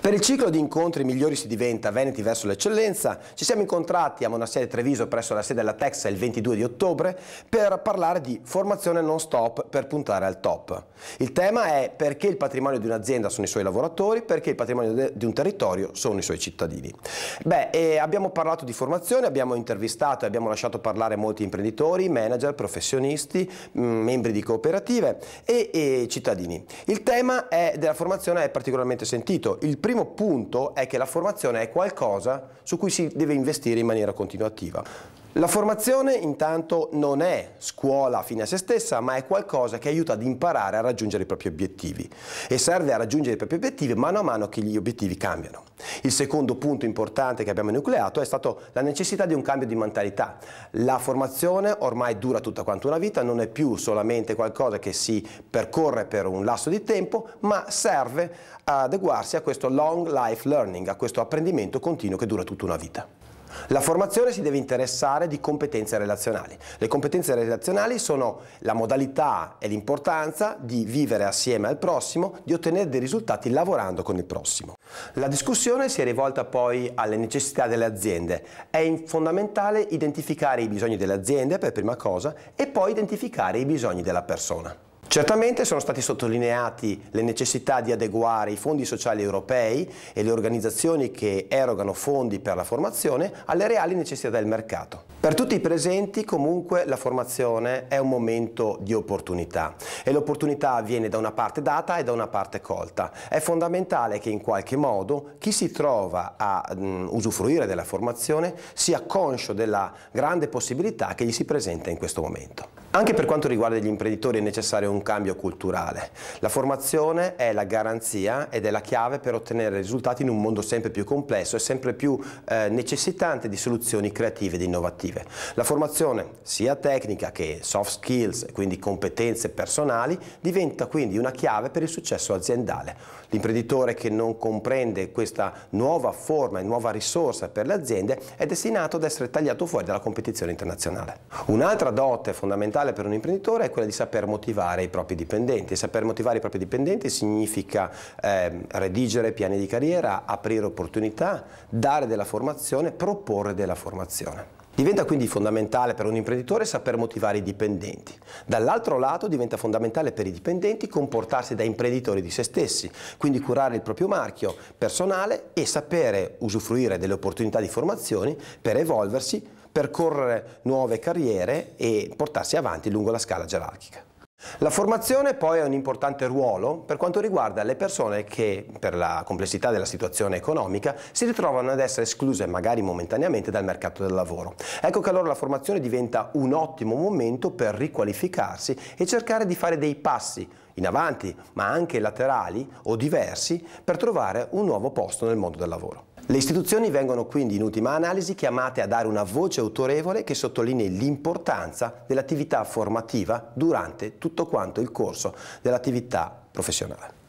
Per il ciclo di incontri migliori si diventa Veneti verso l'eccellenza, ci siamo incontrati a Monastere Treviso presso la sede della Texa il 22 di ottobre per parlare di formazione non stop per puntare al top. Il tema è perché il patrimonio di un'azienda sono i suoi lavoratori, perché il patrimonio di un territorio sono i suoi cittadini. Abbiamo parlato di formazione, abbiamo intervistato e abbiamo lasciato parlare molti imprenditori, manager, professionisti, membri di cooperative e cittadini. Il tema della formazione è particolarmente sentito. Il primo punto è che la formazione è qualcosa su cui si deve investire in maniera continuativa. La formazione intanto non è scuola fine a se stessa, ma è qualcosa che aiuta ad imparare a raggiungere i propri obiettivi e serve a raggiungere i propri obiettivi mano a mano che gli obiettivi cambiano. Il secondo punto importante che abbiamo enucleato è stato la necessità di un cambio di mentalità. La formazione ormai dura tutta quanto una vita, non è più solamente qualcosa che si percorre per un lasso di tempo, ma serve ad adeguarsi a questo long life learning, a questo apprendimento continuo che dura tutta una vita. La formazione si deve interessare di competenze relazionali. Le competenze relazionali sono la modalità e l'importanza di vivere assieme al prossimo, di ottenere dei risultati lavorando con il prossimo. La discussione si è rivolta poi alle necessità delle aziende. È fondamentale identificare i bisogni delle aziende per prima cosa e poi identificare i bisogni della persona. Certamente sono stati sottolineati le necessità di adeguare i fondi sociali europei e le organizzazioni che erogano fondi per la formazione alle reali necessità del mercato. Per tutti i presenti comunque la formazione è un momento di opportunità e l'opportunità viene da una parte data e da una parte colta. È fondamentale che in qualche modo chi si trova a usufruire della formazione sia conscio della grande possibilità che gli si presenta in questo momento. Anche per quanto riguarda gli imprenditori è necessario un cambio culturale. La formazione è la garanzia ed è la chiave per ottenere risultati in un mondo sempre più complesso e sempre più necessitante di soluzioni creative ed innovative. La formazione, sia tecnica che soft skills, quindi competenze personali, diventa quindi una chiave per il successo aziendale. L'imprenditore che non comprende questa nuova forma e nuova risorsa per le aziende è destinato ad essere tagliato fuori dalla competizione internazionale. Un'altra dote fondamentale per un imprenditore è quella di saper motivare i propri dipendenti. E saper motivare i propri dipendenti significa redigere piani di carriera, aprire opportunità, dare della formazione, proporre della formazione. Diventa quindi fondamentale per un imprenditore saper motivare i dipendenti. Dall'altro lato diventa fondamentale per i dipendenti comportarsi da imprenditori di se stessi, quindi curare il proprio marchio personale e sapere usufruire delle opportunità di formazione per evolversi, percorrere nuove carriere e portarsi avanti lungo la scala gerarchica. La formazione poi ha un importante ruolo per quanto riguarda le persone che, per la complessità della situazione economica, si ritrovano ad essere escluse magari momentaneamente dal mercato del lavoro. Ecco che allora la formazione diventa un ottimo momento per riqualificarsi e cercare di fare dei passi in avanti, ma anche laterali o diversi, per trovare un nuovo posto nel mondo del lavoro. Le istituzioni vengono quindi in ultima analisi chiamate a dare una voce autorevole che sottolinei l'importanza dell'attività formativa durante tutto quanto il corso dell'attività professionale.